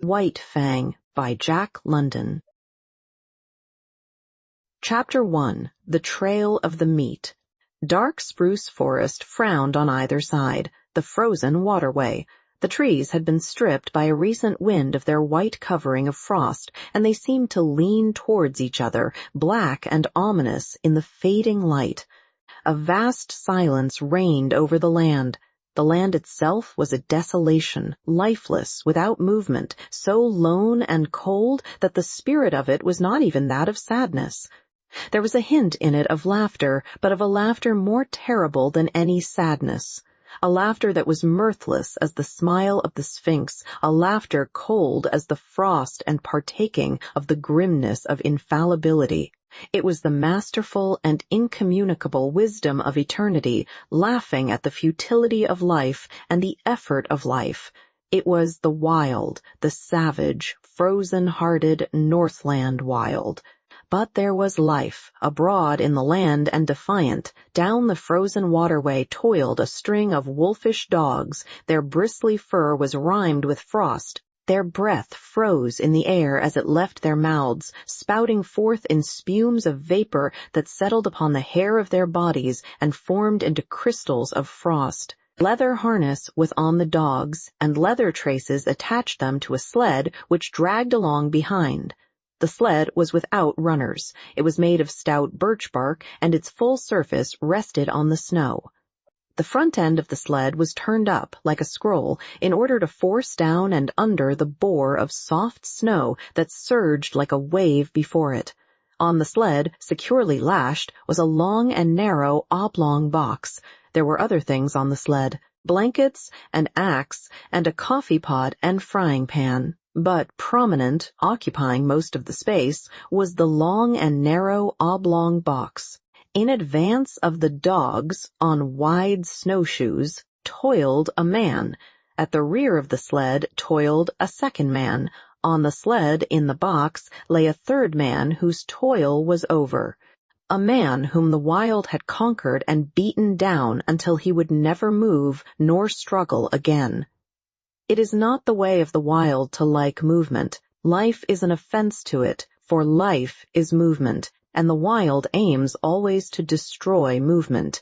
White Fang by Jack London. Chapter 1. The Trail of the Meat. Dark spruce forest frowned on either side, the frozen waterway. The trees had been stripped by a recent wind of their white covering of frost, and they seemed to lean towards each other, black and ominous in the fading light. A vast silence reigned over the land. The land itself was a desolation, lifeless, without movement, so lone and cold that the spirit of it was not even that of sadness. There was a hint in it of laughter, but of a laughter more terrible than any sadness. A laughter that was mirthless as the smile of the Sphinx, a laughter cold as the frost and partaking of the grimness of infallibility. It was the masterful and incommunicable wisdom of eternity, laughing at the futility of life and the effort of life. It was the wild, the savage, frozen-hearted Northland wild. But there was life, abroad in the land and defiant. Down the frozen waterway toiled a string of wolfish dogs. Their bristly fur was rimed with frost. Their breath froze in the air as it left their mouths, spouting forth in spumes of vapor that settled upon the hair of their bodies and formed into crystals of frost. Leather harness was on the dogs, and leather traces attached them to a sled which dragged along behind. The sled was without runners. It was made of stout birch bark, and its full surface rested on the snow. The front end of the sled was turned up, like a scroll, in order to force down and under the bore of soft snow that surged like a wave before it. On the sled, securely lashed, was a long and narrow oblong box. There were other things on the sled, blankets, an axe, and a coffee pot and frying pan. But prominent, occupying most of the space, was the long and narrow oblong box. In advance of the dogs, on wide snowshoes, toiled a man. At the rear of the sled toiled a second man. On the sled, in the box, lay a third man whose toil was over. A man whom the wild had conquered and beaten down until he would never move nor struggle again. It is not the way of the wild to like movement. Life is an offense to it, for life is movement, and the wild aims always to destroy movement.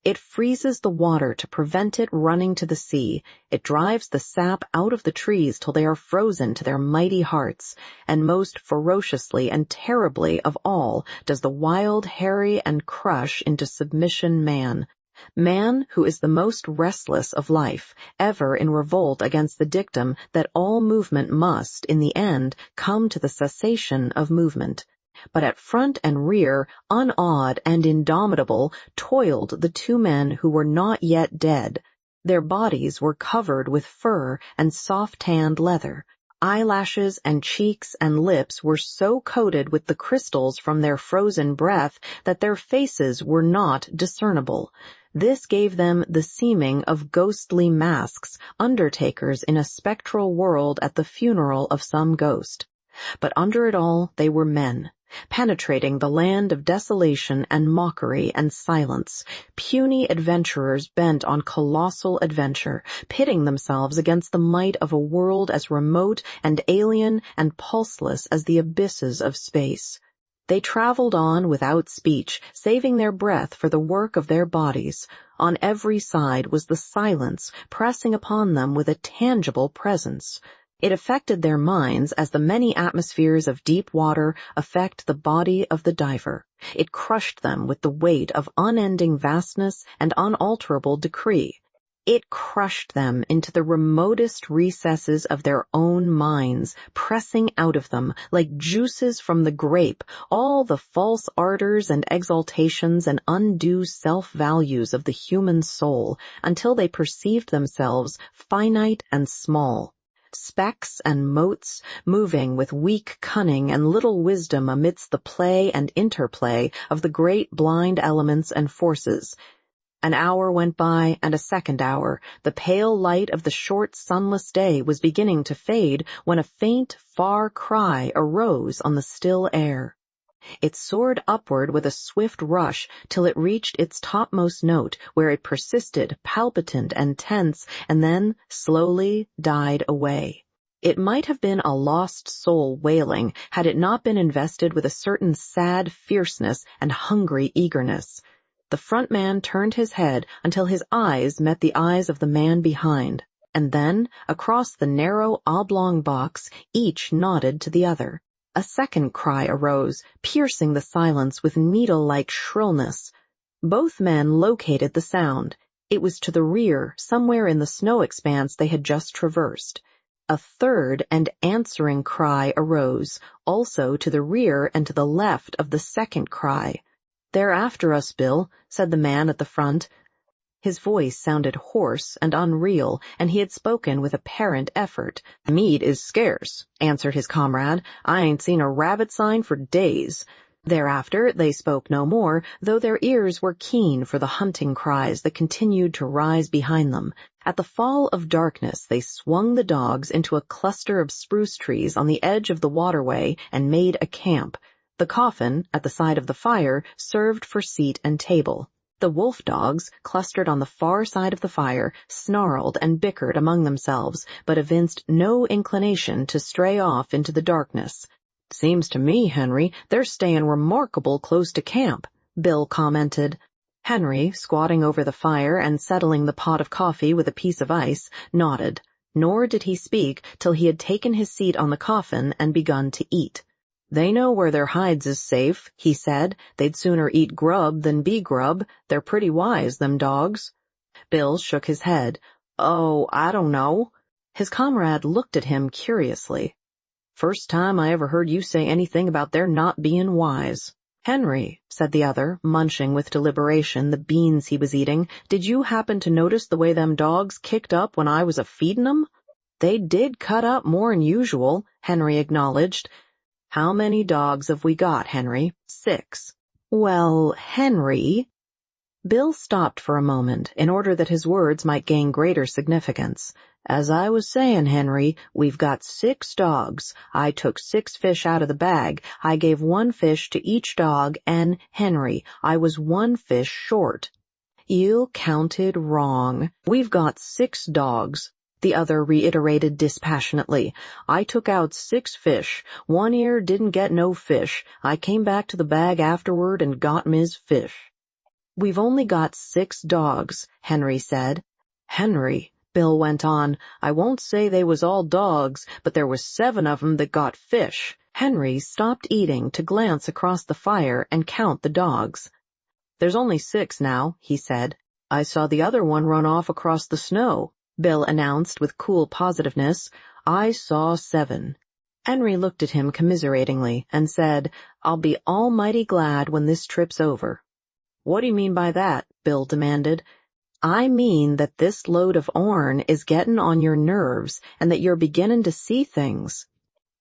It freezes the water to prevent it running to the sea. It drives the sap out of the trees till they are frozen to their mighty hearts, and most ferociously and terribly of all does the wild harry and crush into submission man. Man, who is the most restless of life, ever in revolt against the dictum that all movement must, in the end, come to the cessation of movement. But at front and rear, unawed and indomitable, toiled the two men who were not yet dead. Their bodies were covered with fur and soft-tanned leather. Eyelashes and cheeks and lips were so coated with the crystals from their frozen breath that their faces were not discernible. This gave them the seeming of ghostly masks, undertakers in a spectral world at the funeral of some ghost. But under it all they were men, penetrating the land of desolation and mockery and silence, puny adventurers bent on colossal adventure, pitting themselves against the might of a world as remote and alien and pulseless as the abysses of space. They traveled on without speech, saving their breath for the work of their bodies. On every side was the silence pressing upon them with a tangible presence. It affected their minds as the many atmospheres of deep water affect the body of the diver. It crushed them with the weight of unending vastness and unalterable decree. It crushed them into the remotest recesses of their own minds, pressing out of them, like juices from the grape, all the false ardors and exaltations and undue self-values of the human soul, until they perceived themselves finite and small. Specks and motes, moving with weak cunning and little wisdom amidst the play and interplay of the great blind elements and forces. An hour went by, and a second hour. The pale light of the short sunless day was beginning to fade when a faint, far cry arose on the still air. It soared upward with a swift rush till it reached its topmost note, where it persisted, palpitant and tense, and then slowly died away. It might have been a lost soul wailing had it not been invested with a certain sad fierceness and hungry eagerness. The front man turned his head until his eyes met the eyes of the man behind, and then, across the narrow oblong box, each nodded to the other. A second cry arose, piercing the silence with needle-like shrillness. Both men located the sound. It was to the rear, somewhere in the snow expanse they had just traversed. A third and answering cry arose, also to the rear and to the left of the second cry. "They're after us, Bill," said the man at the front. His voice sounded hoarse and unreal, and he had spoken with apparent effort. "Meat is scarce," answered his comrade. "I ain't seen a rabbit sign for days." Thereafter they spoke no more, though their ears were keen for the hunting cries that continued to rise behind them. At the fall of darkness they swung the dogs into a cluster of spruce trees on the edge of the waterway and made a camp. The coffin, at the side of the fire, served for seat and table. The wolf dogs, clustered on the far side of the fire, snarled and bickered among themselves, but evinced no inclination to stray off into the darkness. "Seems to me, Henry, they're staying remarkable close to camp," Bill commented. Henry, squatting over the fire and settling the pot of coffee with a piece of ice, nodded, nor did he speak till he had taken his seat on the coffin and begun to eat. "They know where their hides is safe," he said. "They'd sooner eat grub than be grub. They're pretty wise, them dogs." Bill shook his head. "Oh, I don't know." His comrade looked at him curiously. "First time I ever heard you say anything about their not being wise." "Henry," said the other, munching with deliberation the beans he was eating, "did you happen to notice the way them dogs kicked up when I was a-feedin' 'em?" "They did cut up more'n usual," Henry acknowledged. "How many dogs have we got, Henry?" "6. "Well, Henry—" Bill stopped for a moment, in order that his words might gain greater significance. "As I was saying, Henry, we've got 6 dogs. I took 6 fish out of the bag. I gave 1 fish to each dog, and, Henry, I was 1 fish short." "You counted wrong. We've got 6 dogs," the other reiterated dispassionately. "I took out 6 fish. One ear didn't get no fish. I came back to the bag afterward and got 'm his fish." "We've only got 6 dogs," Henry said. "Henry," Bill went on, "I won't say they was all dogs, but there was 7 of 'em that got fish." Henry stopped eating to glance across the fire and count the dogs. "There's only 6 now," he said. "I saw the other one run off across the snow," Bill announced with cool positiveness. "I saw 7. Henry looked at him commiseratingly and said, "I'll be almighty glad when this trip's over." "What do you mean by that?" Bill demanded. "I mean that this load of ourn is gettin' on your nerves and that you're beginning to see things."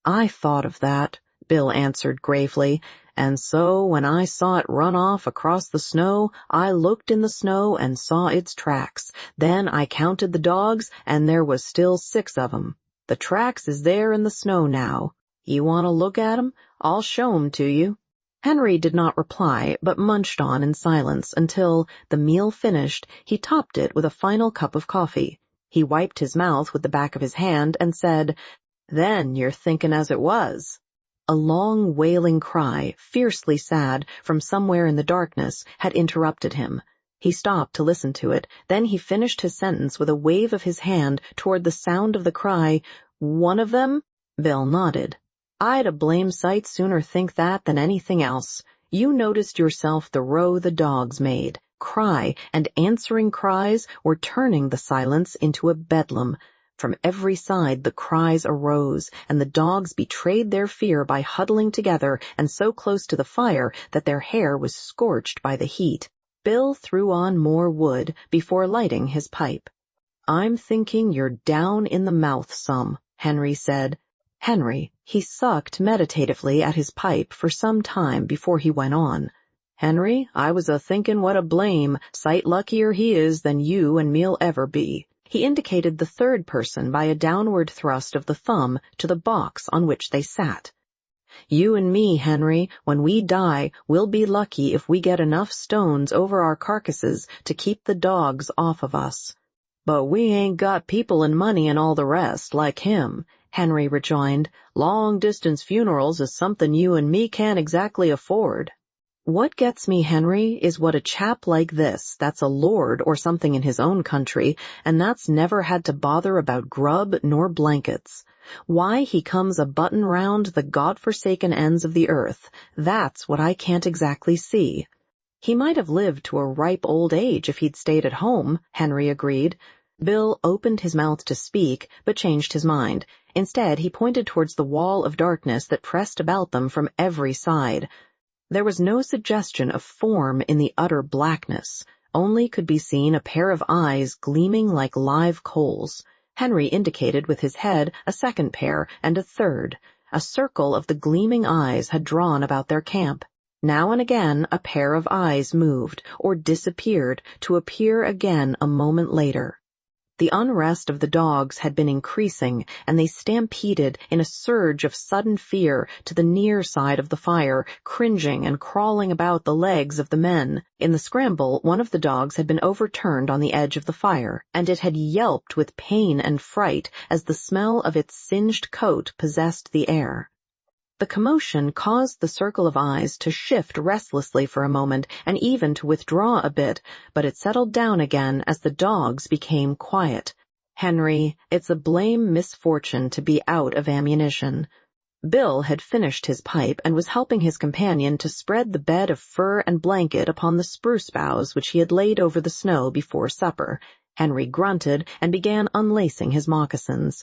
"I thought of that," Bill answered gravely, "and so when I saw it run off across the snow, I looked in the snow and saw its tracks. Then I counted the dogs, and there was still 6 of 'em. The tracks is there in the snow now. You want to look at 'em? I'll show 'em to you." Henry did not reply, but munched on in silence until, the meal finished, he topped it with a final cup of coffee. He wiped his mouth with the back of his hand and said, "Then you're thinking as it was." A long wailing cry, fiercely sad, from somewhere in the darkness, had interrupted him. He stopped to listen to it, then he finished his sentence with a wave of his hand toward the sound of the cry. "One of them?" Bill nodded. "I'd a blame sight sooner think that than anything else. You noticed yourself the row the dogs made. Cry and answering cries were turning the silence into a bedlam. From every side the cries arose, and the dogs betrayed their fear by huddling together and so close to the fire that their hair was scorched by the heat. Bill threw on more wood before lighting his pipe. "I'm thinking you're down in the mouth some," Henry said. He sucked meditatively at his pipe for some time before he went on. "Henry, I was a-thinking what a blame, sight luckier he is than you and me'll ever be." He indicated the third person by a downward thrust of the thumb to the box on which they sat. "You and me, Henry, when we die, we'll be lucky if we get enough stones over our carcasses to keep the dogs off of us." "But we ain't got people and money and all the rest, like him," Henry rejoined. "Long-distance funerals is something you and me can't exactly afford." "What gets me, Henry, is what a chap like this, that's a lord or something in his own country, and that's never had to bother about grub nor blankets. Why he comes a-button round the God-forsaken ends of the earth, that's what I can't exactly see." "He might have lived to a ripe old age if he'd stayed at home," Henry agreed. Bill opened his mouth to speak, but changed his mind. Instead, he pointed towards the wall of darkness that pressed about them from every side. There was no suggestion of form in the utter blackness. Only could be seen a pair of eyes gleaming like live coals. Henry indicated with his head a second pair and a third. A circle of the gleaming eyes had drawn about their camp. Now and again a pair of eyes moved or disappeared to appear again a moment later. The unrest of the dogs had been increasing, and they stampeded in a surge of sudden fear to the near side of the fire, cringing and crawling about the legs of the men. In the scramble, one of the dogs had been overturned on the edge of the fire, and it had yelped with pain and fright as the smell of its singed coat possessed the air. The commotion caused the circle of eyes to shift restlessly for a moment and even to withdraw a bit, but it settled down again as the dogs became quiet. "Henry, it's a blame misfortune to be out of ammunition." Bill had finished his pipe and was helping his companion to spread the bed of fur and blanket upon the spruce boughs which he had laid over the snow before supper. Henry grunted and began unlacing his moccasins.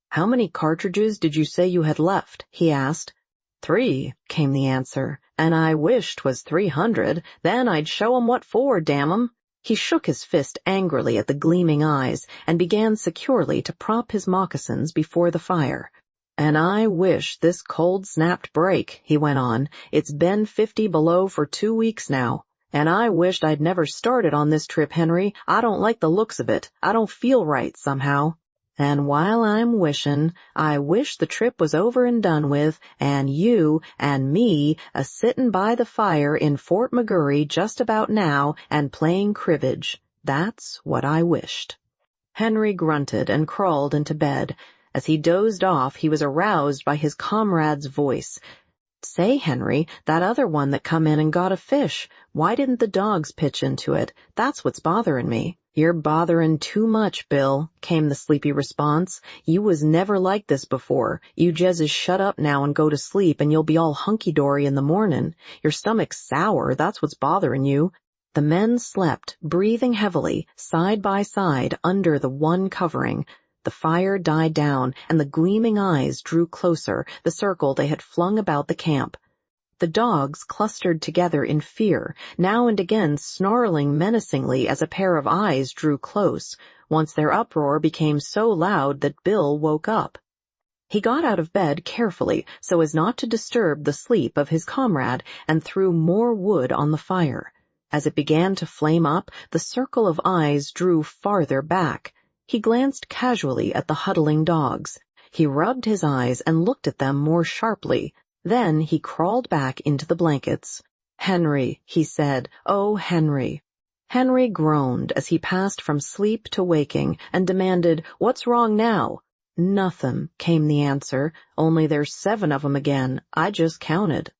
"How many cartridges did you say you had left?" he asked. "3," came the answer, "and I wish 'twas 300, then I'd show 'em what for, damn 'em." He shook his fist angrily at the gleaming eyes and began securely to prop his moccasins before the fire. "And I wish this cold snapped break," he went on. "It's been 50 below for 2 weeks now. And I wished I'd never started on this trip, Henry. I don't like the looks of it. I don't feel right, somehow. And while I'm wishin', I wish the trip was over and done with, and you and me a-sittin' by the fire in Fort McGurry just about now and playing cribbage. That's what I wished." Henry grunted and crawled into bed. As he dozed off, he was aroused by his comrade's voice. "Say, Henry, that other one that come in and got a fish, why didn't the dogs pitch into it? That's what's botherin' me." "You're botherin' too much, Bill," came the sleepy response. "You was never like this before. You jes' shut up now and go to sleep, and you'll be all hunky-dory in the mornin'. Your stomach's sour, that's what's botherin' you." The men slept, breathing heavily, side by side, under the one covering. The fire died down, and the gleaming eyes drew closer, the circle they had flung about the camp. The dogs clustered together in fear, now and again snarling menacingly as a pair of eyes drew close. Once their uproar became so loud that Bill woke up. He got out of bed carefully so as not to disturb the sleep of his comrade and threw more wood on the fire. As it began to flame up, the circle of eyes drew farther back. He glanced casually at the huddling dogs. He rubbed his eyes and looked at them more sharply. Then he crawled back into the blankets. "Henry," he said, "oh, Henry." Henry groaned as he passed from sleep to waking and demanded, "What's wrong now?" "Nothin'," came the answer, "only there's 7 of 'em again. I just counted."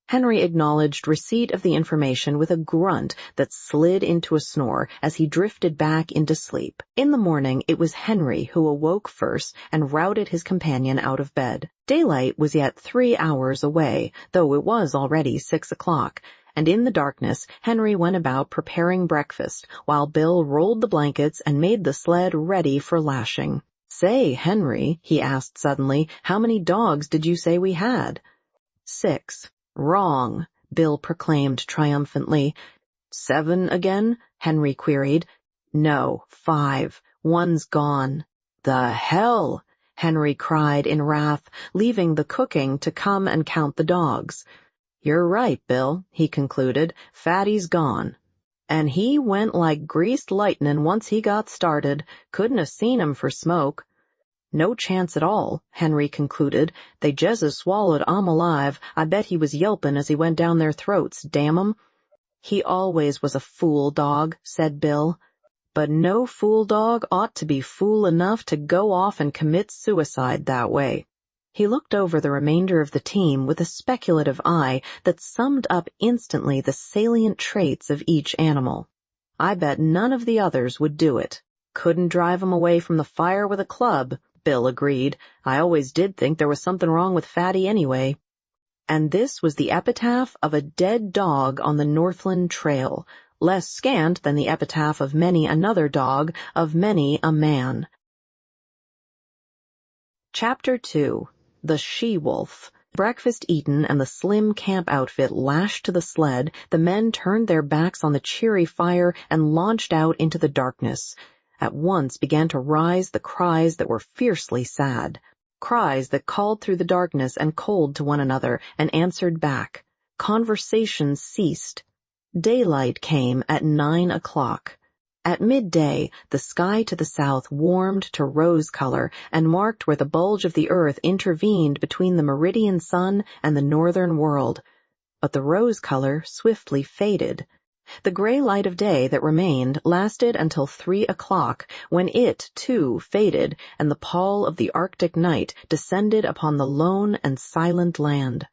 Henry acknowledged receipt of the information with a grunt that slid into a snore as he drifted back into sleep. In the morning, it was Henry who awoke first and routed his companion out of bed. Daylight was yet 3 hours away, though it was already 6 o'clock, and in the darkness, Henry went about preparing breakfast, while Bill rolled the blankets and made the sled ready for lashing. "Say, Henry," he asked suddenly, "how many dogs did you say we had?" 6. "Wrong," Bill proclaimed triumphantly. 7 again? Henry queried. "No, 5. One's gone." "The hell!" Henry cried in wrath, leaving the cooking to come and count the dogs. "You're right, Bill," he concluded. "Fatty's gone. And he went like greased lightnin' once he got started. Couldn't have seen him for smoke." "No chance at all," Henry concluded. "They jes' swallowed 'em alive. I bet he was yelpin' as he went down their throats, damn 'em." "He always was a fool dog," said Bill. but no fool dog ought to be fool enough to go off and commit suicide that way. He looked over the remainder of the team with a speculative eye that summed up instantly the salient traits of each animal. I bet none of the others would do it. Couldn't drive 'em away from the fire with a club, Bill agreed. I always did think there was something wrong with Fatty anyway. And this was the epitaph of a dead dog on the Northland Trail, less scant than the epitaph of many another dog, of many a man. Chapter 2. The She-Wolf. Breakfast eaten and the slim camp outfit lashed to the sled, the men turned their backs on the cheery fire and launched out into the darkness. At once began to rise the cries that were fiercely sad. Cries that called through the darkness and cold to one another and answered back. Conversation ceased. Daylight came at 9 o'clock. At midday, the sky to the south warmed to rose color and marked where the bulge of the earth intervened between the meridian sun and the northern world. But the rose color swiftly faded. The gray light of day that remained lasted until 3 o'clock, when it, too, faded, and the pall of the Arctic night descended upon the lone and silent land.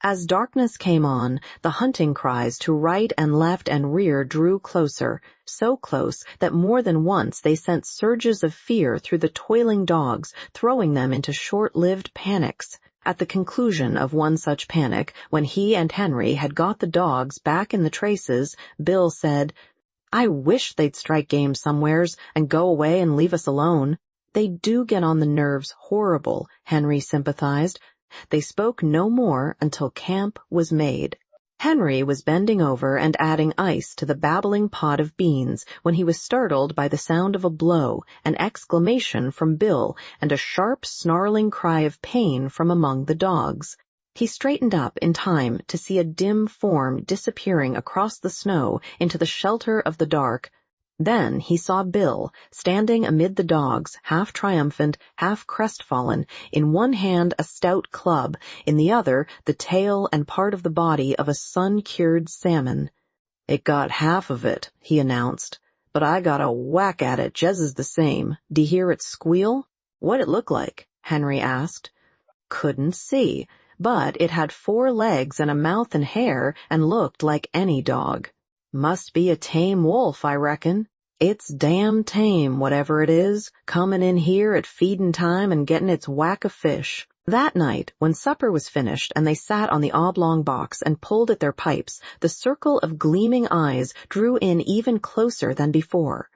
As darkness came on, the hunting cries to right and left and rear drew closer, so close that more than once they sent surges of fear through the toiling dogs, throwing them into short-lived panics. At the conclusion of one such panic, when he and Henry had got the dogs back in the traces, Bill said, "I wish they'd strike game somewheres and go away and leave us alone." "They do get on the nerves horrible," Henry sympathized. They spoke no more until camp was made. Henry was bending over and adding ice to the babbling pot of beans when he was startled by the sound of a blow, an exclamation from Bill, and a sharp, snarling cry of pain from among the dogs. He straightened up in time to see a dim form disappearing across the snow into the shelter of the dark. Then he saw Bill, standing amid the dogs, half triumphant, half crestfallen, in one hand a stout club, in the other the tail and part of the body of a sun-cured salmon. "It got half of it," he announced, "but I got a whack at it just as the same. D'ye hear it squeal?" "What'd it look like?" Henry asked. "Couldn't see, but it had 4 legs and a mouth and hair and looked like any dog." "Must be a tame wolf, I reckon." "It's damn tame, whatever it is, comin' in here at feedin' time and gettin' its whack of fish." That night, when supper was finished and they sat on the oblong box and pulled at their pipes, the circle of gleaming eyes drew in even closer than before.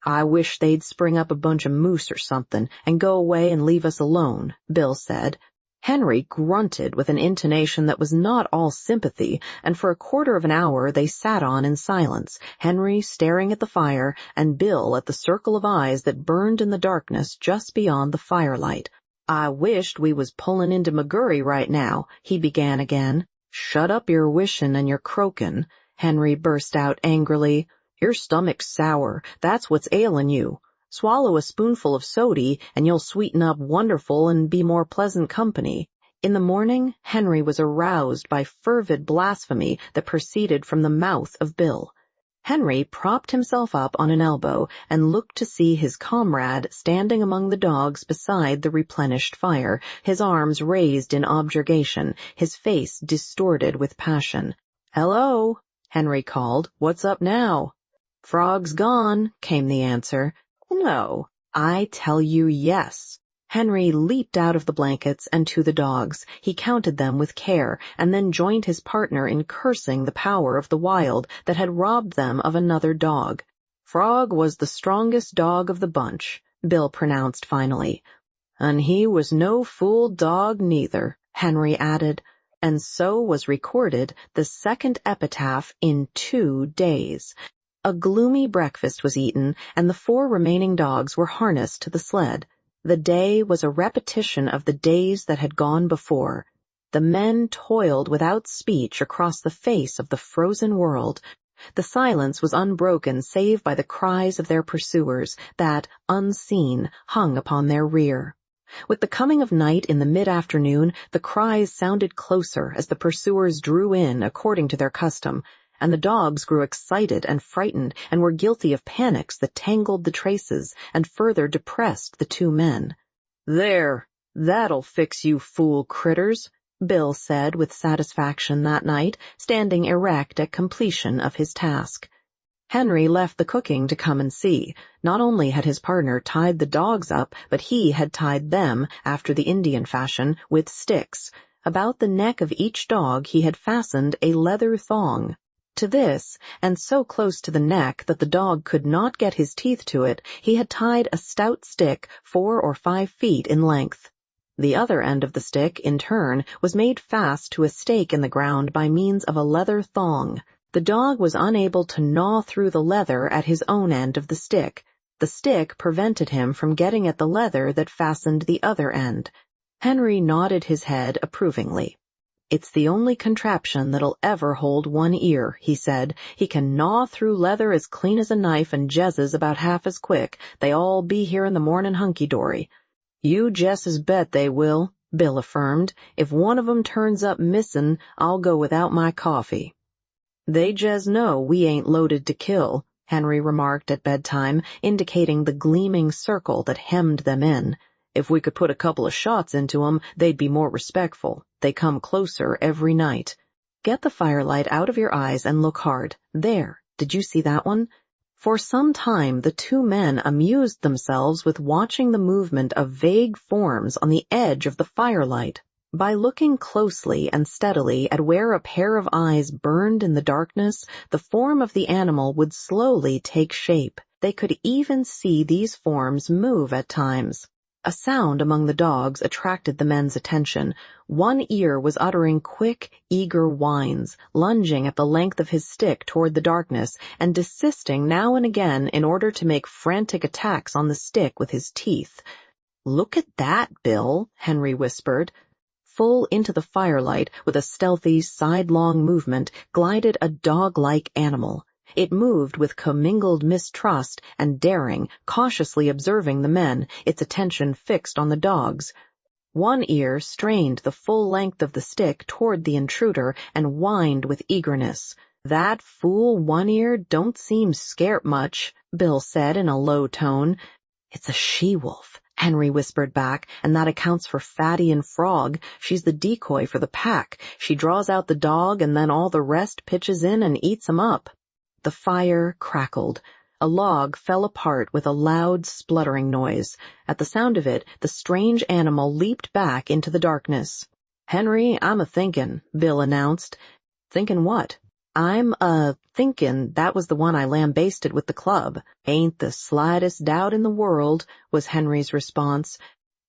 "I wish they'd spring up a bunch of moose or something and go away and leave us alone," Bill said. Henry grunted with an intonation that was not all sympathy, and for a quarter of an hour they sat on in silence, Henry staring at the fire and Bill at the circle of eyes that burned in the darkness just beyond the firelight. "I wished we was pullin' into McGurry right now," he began again. "Shut up your wishin' and your croakin'," Henry burst out angrily. "Your stomach's sour, that's what's ailin' you. Swallow a spoonful of sody, and you'll sweeten up wonderful and be more pleasant company." In the morning, Henry was aroused by fervid blasphemy that proceeded from the mouth of Bill. Henry propped himself up on an elbow and looked to see his comrade standing among the dogs beside the replenished fire, his arms raised in objurgation, his face distorted with passion. "Hello," Henry called. "What's up now?" "Frog's gone," came the answer. "No, I tell you yes." Henry leaped out of the blankets and to the dogs. He counted them with care, and then joined his partner in cursing the power of the wild that had robbed them of another dog. "Frog was the strongest dog of the bunch," Bill pronounced finally. "And he was no fool dog neither," Henry added. And so was recorded the second epitaph in 2 days. A gloomy breakfast was eaten, and the 4 remaining dogs were harnessed to the sled. The day was a repetition of the days that had gone before. The men toiled without speech across the face of the frozen world. The silence was unbroken save by the cries of their pursuers that, unseen, hung upon their rear. With the coming of night in the mid-afternoon, the cries sounded closer as the pursuers drew in according to their custom, and the dogs grew excited and frightened and were guilty of panics that tangled the traces and further depressed the two men. "There, that'll fix you fool critters," Bill said with satisfaction that night, standing erect at completion of his task. Henry left the cooking to come and see. Not only had his partner tied the dogs up, but he had tied them, after the Indian fashion, with sticks. About the neck of each dog he had fastened a leather thong. To this, and so close to the neck that the dog could not get his teeth to it, he had tied a stout stick 4 or 5 feet in length. The other end of the stick, in turn, was made fast to a stake in the ground by means of a leather thong. The dog was unable to gnaw through the leather at his own end of the stick. The stick prevented him from getting at the leather that fastened the other end. Henry nodded his head approvingly. "It's the only contraption that'll ever hold one ear," he said. "He can gnaw through leather as clean as a knife and Jez's about half as quick. They all be here in the morning hunky-dory." "You jesses bet they will," Bill affirmed. "If one of 'em turns up missin', I'll go without my coffee." "They jes know we ain't loaded to kill," Henry remarked at bedtime, indicating the gleaming circle that hemmed them in. "If we could put a couple of shots into 'em, they'd be more respectful. They come closer every night. Get the firelight out of your eyes and look hard. There, did you see that one?" For some time the two men amused themselves with watching the movement of vague forms on the edge of the firelight. By looking closely and steadily at where a pair of eyes burned in the darkness, the form of the animal would slowly take shape. They could even see these forms move at times. A sound among the dogs attracted the men's attention. One ear was uttering quick, eager whines, lunging at the length of his stick toward the darkness, and desisting now and again in order to make frantic attacks on the stick with his teeth. "Look at that, Bill," Henry whispered. Full into the firelight, with a stealthy, sidelong movement, glided a dog-like animal. It moved with commingled mistrust and daring, cautiously observing the men, its attention fixed on the dogs. One ear strained the full length of the stick toward the intruder and whined with eagerness. "That fool One Ear don't seem scart much," Bill said in a low tone. "It's a she-wolf," Henry whispered back, "and that accounts for Fatty and Frog. She's the decoy for the pack. She draws out the dog, and then all the rest pitches in and eats 'em up." The fire crackled. A log fell apart with a loud, spluttering noise. At the sound of it, the strange animal leaped back into the darkness. "Henry, I'm a-thinkin'," Bill announced. "Thinkin' what?" "I'm thinkin' that was the one I lambasted with the club." "Ain't the slightest doubt in the world," was Henry's response.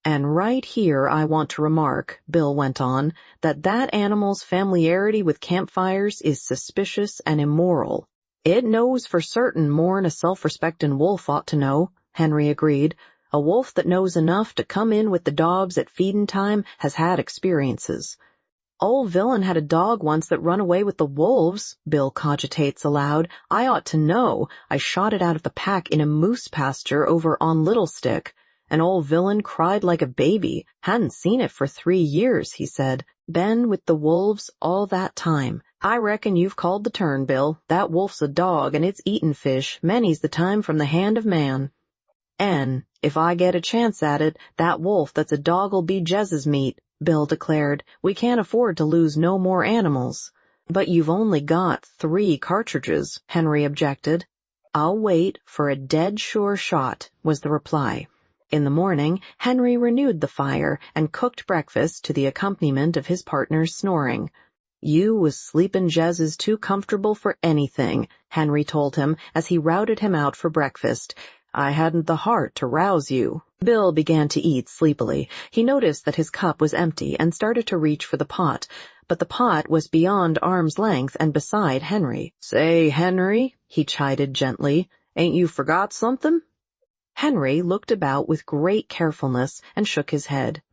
"And right here I want to remark," Bill went on, that animal's familiarity with campfires is suspicious and immoral." "It knows for certain more'n a self-respectin' wolf ought to know," Henry agreed. "A wolf that knows enough to come in with the dogs at feedin' time has had experiences." "Old Villain had a dog once that run away with the wolves," Bill cogitates aloud. "I ought to know. I shot it out of the pack in a moose pasture over on Little Stick. And old Villain cried like a baby. Hadn't seen it for 3 years, he said. Been with the wolves all that time. I reckon you've called the turn, Bill. That wolf's a dog, and it's eatin' fish many's the time from the hand of man. And if I get a chance at it, that wolf that's a dog'll be Jez's meat," Bill declared. "We can't afford to lose no more animals." "But you've only got 3 cartridges," Henry objected. "I'll wait for a dead-sure shot," was the reply. In the morning, Henry renewed the fire and cooked breakfast to the accompaniment of his partner's snoring. "You was sleepin' Jez is too comfortable for anything," Henry told him as he routed him out for breakfast. "I hadn't the heart to rouse you." Bill began to eat sleepily. He noticed that his cup was empty and started to reach for the pot, but the pot was beyond arm's length and beside Henry. "Say, Henry," he chided gently, "ain't you forgot something?" Henry looked about with great carefulness and shook his head.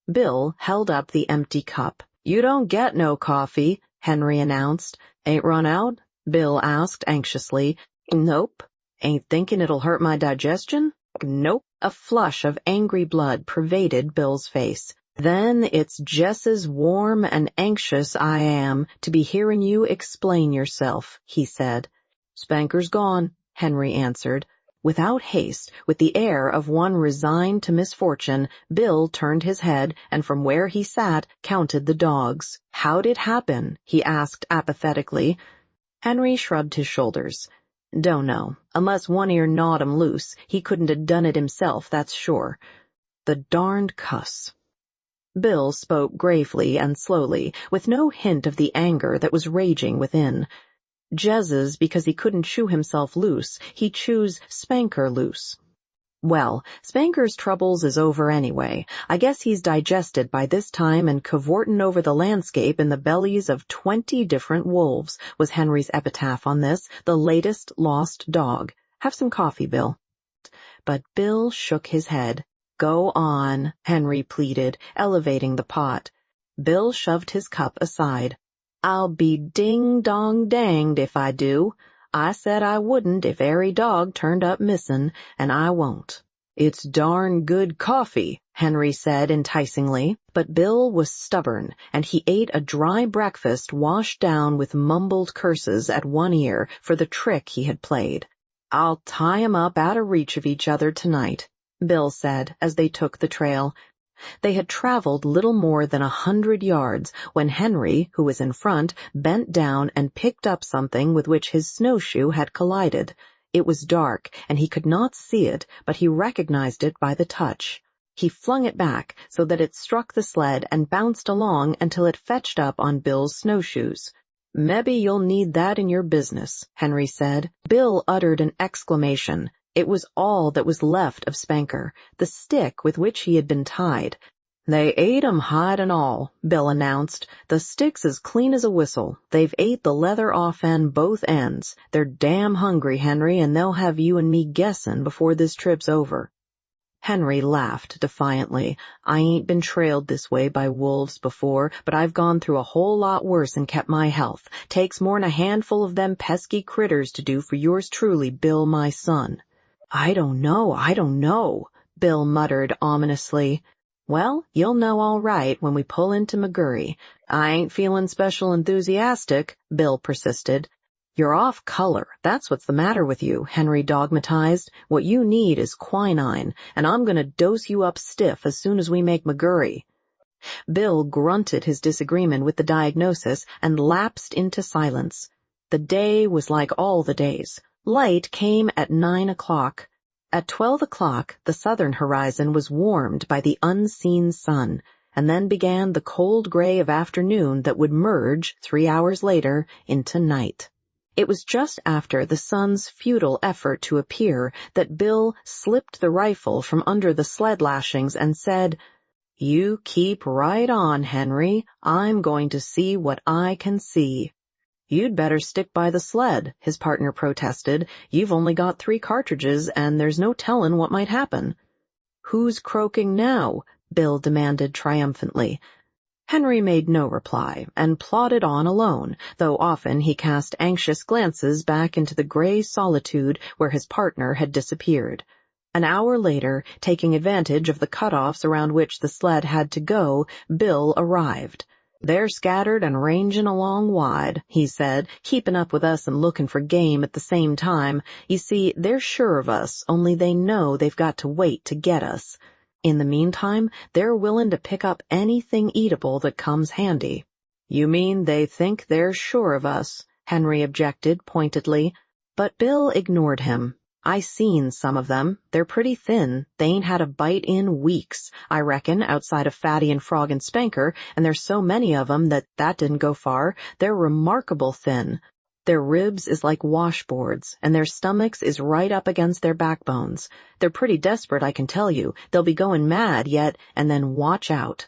Bill held up the empty cup. "You don't get no coffee," Henry announced. "Ain't run out?" Bill asked anxiously. "Nope." "Ain't thinking it'll hurt my digestion?" "Nope." A flush of angry blood pervaded Bill's face. "Then it's just as warm and anxious I am to be hearing you explain yourself," he said. "Spanker's gone," Henry answered. Without haste, with the air of one resigned to misfortune, Bill turned his head and from where he sat counted the dogs. "How'd it happen?" he asked apathetically. Henry shrugged his shoulders. "Don't know. Unless One Ear gnawed 'em loose, he couldn't have done it himself, that's sure. The darned cuss." Bill spoke gravely and slowly, with no hint of the anger that was raging within. "Jezzes, because he couldn't chew himself loose, he chews Spanker loose." "Well, Spanker's troubles is over anyway. I guess he's digested by this time and cavortin' over the landscape in the bellies of 20 different wolves," was Henry's epitaph on this, the latest lost dog. "Have some coffee, Bill." But Bill shook his head. "Go on," Henry pleaded, elevating the pot. Bill shoved his cup aside. "I'll be ding-dong-danged if I do. I said I wouldn't if airy dog turned up missin', and I won't." "It's darn good coffee," Henry said enticingly, but Bill was stubborn, and he ate a dry breakfast washed down with mumbled curses at One Ear for the trick he had played. "I'll tie 'em up out of reach of each other tonight," Bill said as they took the trail. They had traveled little more than 100 yards when Henry, who was in front, bent down and picked up something with which his snowshoe had collided. It was dark, and he could not see it, but he recognized it by the touch. He flung it back so that it struck the sled and bounced along until it fetched up on Bill's snowshoes. "Mebbe you'll need that in your business," Henry said. Bill uttered an exclamation. It was all that was left of Spanker, the stick with which he had been tied. "They ate 'em hide and all," Bill announced. "The stick's as clean as a whistle. They've ate the leather off end both ends. They're damn hungry, Henry, and they'll have you and me guessing before this trip's over." Henry laughed defiantly. "I ain't been trailed this way by wolves before, but I've gone through a whole lot worse and kept my health. Takes more'n a handful of them pesky critters to do for yours truly, Bill, my son." I don't know," Bill muttered ominously. "Well, you'll know all right when we pull into McGurry. I ain't feeling special enthusiastic," Bill persisted. "You're off color. That's what's the matter with you," Henry dogmatized. "What you need is quinine, and I'm going to dose you up stiff as soon as we make McGurry." Bill grunted his disagreement with the diagnosis and lapsed into silence. The day was like all the days. Light came at 9 o'clock. At 12 o'clock, the southern horizon was warmed by the unseen sun, and then began the cold gray of afternoon that would merge, 3 hours later, into night. It was just after the sun's futile effort to appear that Bill slipped the rifle from under the sled lashings and said, "You keep right on, Henry. I'm going to see what I can see." "You'd better stick by the sled," his partner protested. "You've only got 3 cartridges, and there's no telling what might happen." "Who's croaking now?" Bill demanded triumphantly. Henry made no reply, and plodded on alone, though often he cast anxious glances back into the gray solitude where his partner had disappeared. An hour later, taking advantage of the cut-offs around which the sled had to go, Bill arrived. "They're scattered and ranging along wide," he said, "keeping up with us and looking for game at the same time. You see, they're sure of us, only they know they've got to wait to get us. In the meantime, they're willing to pick up anything eatable that comes handy." "You mean they think they're sure of us?" Henry objected pointedly. But Bill ignored him. "I seen some of them. They're pretty thin. They ain't had a bite in weeks, I reckon, outside of Fatty and Frog and Spanker, and there's so many of 'em that didn't go far. They're remarkable thin. Their ribs is like washboards, and their stomachs is right up against their backbones. They're pretty desperate, I can tell you. They'll be going mad yet, and then watch out."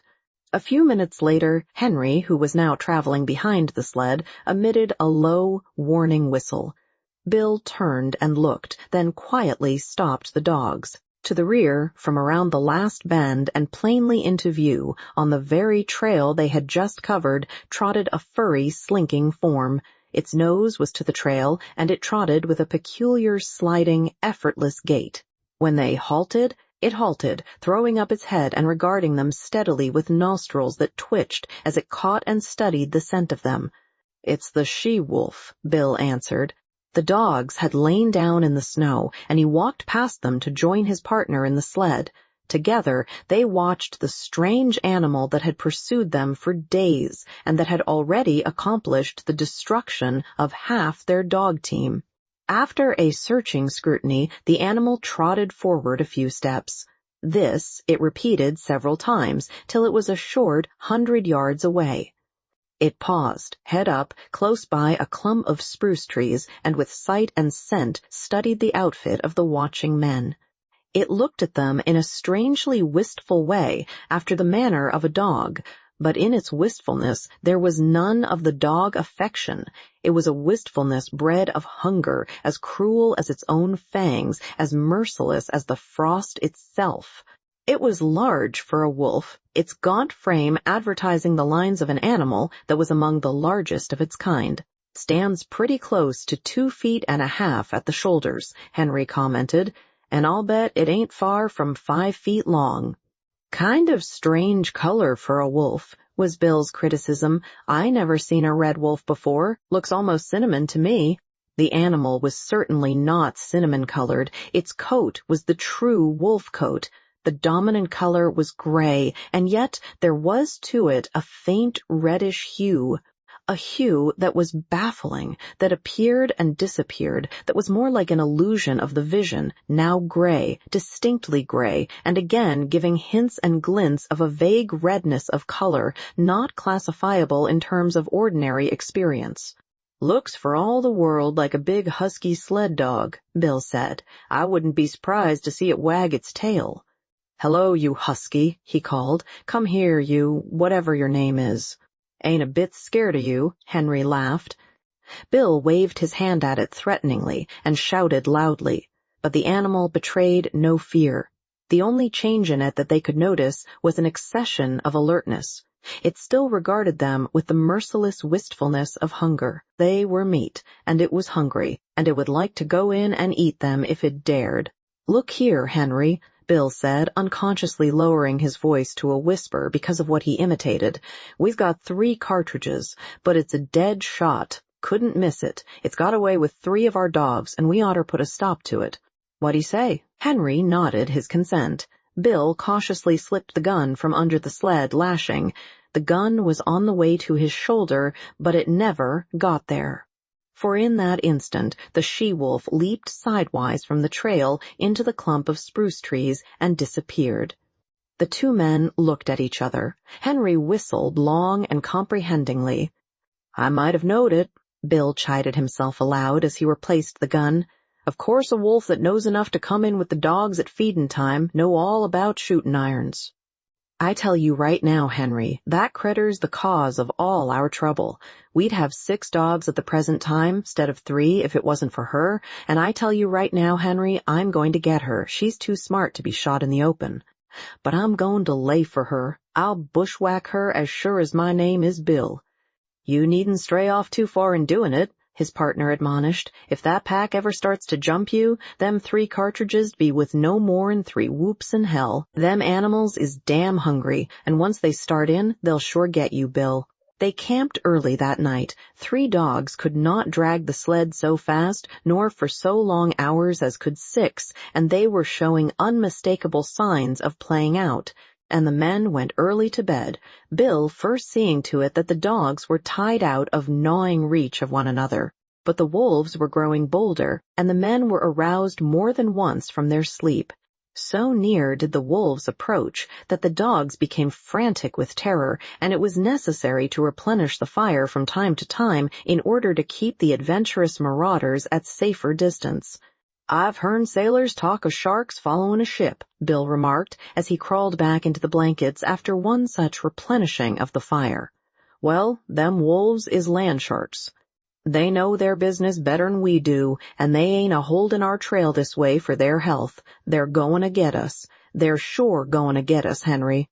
A few minutes later, Henry, who was now traveling behind the sled, emitted a low, warning whistle. Bill turned and looked, then quietly stopped the dogs. To the rear, from around the last bend and plainly into view, on the very trail they had just covered, trotted a furry, slinking form. Its nose was to the trail, and it trotted with a peculiar, sliding, effortless gait. When they halted, It halted, throwing up its head and regarding them steadily with nostrils that twitched as it caught and studied the scent of them. "It's the she-wolf," Bill answered. The dogs had lain down in the snow, and he walked past them to join his partner in the sled. Together, they watched the strange animal that had pursued them for days and that had already accomplished the destruction of half their dog team. After a searching scrutiny, the animal trotted forward a few steps. This it repeated several times, till it was a short 100 yards away. It paused, head up, close by a clump of spruce trees, and with sight and scent studied the outfit of the watching men. It looked at them in a strangely wistful way, after the manner of a dog, but in its wistfulness there was none of the dog affection. It was a wistfulness bred of hunger, as cruel as its own fangs, as merciless as the frost itself. It was large for a wolf, its gaunt frame advertising the lines of an animal that was among the largest of its kind. "Stands pretty close to 2.5 feet at the shoulders," Henry commented, "and I'll bet it ain't far from 5 feet long." "Kind of strange color for a wolf," was Bill's criticism. "I never seen a red wolf before. Looks almost cinnamon to me." The animal was certainly not cinnamon-colored. Its coat was the true wolf coat. The dominant color was gray, and yet there was to it a faint reddish hue. A hue that was baffling, that appeared and disappeared, that was more like an illusion of the vision, now gray, distinctly gray, and again giving hints and glints of a vague redness of color, not classifiable in terms of ordinary experience. "Looks for all the world like a big husky sled dog," Bill said. "I wouldn't be surprised to see it wag its tail." "Hello, you husky," he called. "Come here, you, whatever your name is." "Ain't a bit scared of you," Henry laughed. Bill waved his hand at it threateningly and shouted loudly, but the animal betrayed no fear. The only change in it that they could notice was an accession of alertness. It still regarded them with the merciless wistfulness of hunger. They were meat, and it was hungry, and it would like to go in and eat them if it dared. "Look here, Henry," Bill said, unconsciously lowering his voice to a whisper because of what he imitated. "We've got 3 cartridges, but it's a dead shot. Couldn't miss it. It's got away with 3 of our dogs, and we oughter put a stop to it. What'd he say?" Henry nodded his consent. Bill cautiously slipped the gun from under the sled, lashing. The gun was on the way to his shoulder, but it never got there. For in that instant the she-wolf leaped sidewise from the trail into the clump of spruce trees and disappeared. The 2 men looked at each other. Henry whistled long and comprehendingly. "I might have knowed it," Bill chided himself aloud as he replaced the gun. "Of course a wolf that knows enough to come in with the dogs at feedin' time know all about shootin' irons." "I tell you right now, Henry, that critter's the cause of all our trouble. We'd have 6 dogs at the present time, 'stead of 3, if it wasn't for her, and I tell you right now, Henry, I'm going to get her. She's too smart to be shot in the open. But I'm going to lay for her. I'll bushwhack her as sure as my name is Bill." "You needn't stray off too far in doing it," his partner admonished. "If that pack ever starts to jump you, them 3 cartridges be with no more'n 3 whoops in hell. Them animals is damn hungry, and once they start in, they'll sure get you, Bill." They camped early that night. 3 dogs could not drag the sled so fast, nor for so long hours as could 6, and they were showing unmistakable signs of playing out. And the men went early to bed, Bill first seeing to it that the dogs were tied out of gnawing reach of one another. But the wolves were growing bolder, and the men were aroused more than once from their sleep. So near did the wolves approach that the dogs became frantic with terror, and it was necessary to replenish the fire from time to time in order to keep the adventurous marauders at safer distance. "I've hearn sailors talk of sharks following a ship," Bill remarked as he crawled back into the blankets after one such replenishing of the fire. "Well, them wolves is land sharks. They know their business better'n we do, and they ain't a-holdin' our trail this way for their health. They're goin' to get us. They're sure goin' to get us, Henry."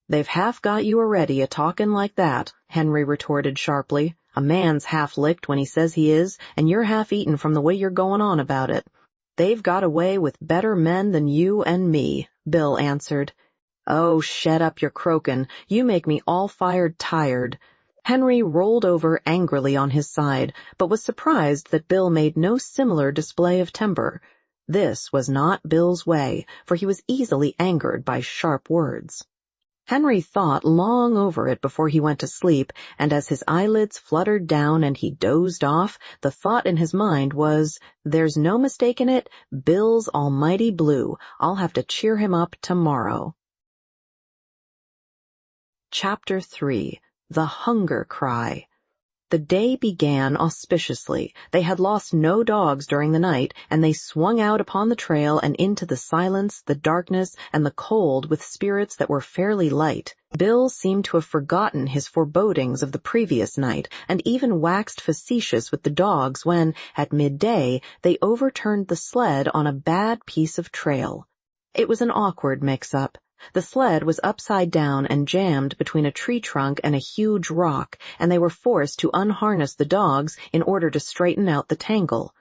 "They've half got you already a-talkin' like that," Henry retorted sharply. "A man's half-licked when he says he is, and you're half-eaten from the way you're goin' on about it. They've got away with better men than you and me. Bill answered. "Oh, shet up your croakin'. You make me all fired tired." Henry rolled over angrily on his side, but was surprised that Bill made no similar display of temper. This was not Bill's way, for he was easily angered by sharp words. Henry thought long over it before he went to sleep, and as his eyelids fluttered down and he dozed off, the thought in his mind was, "There's no mistaking it, Bill's almighty blue. I'll have to cheer him up tomorrow." Chapter 3. The Hunger Cry. The day began auspiciously. They had lost no dogs during the night, and they swung out upon the trail and into the silence, the darkness, and the cold with spirits that were fairly light. Bill seemed to have forgotten his forebodings of the previous night, and even waxed facetious with the dogs when, at midday, they overturned the sled on a bad piece of trail. It was an awkward mix-up. The sled was upside down and jammed between a tree trunk and a huge rock, and they were forced to unharness the dogs in order to straighten out the tangle.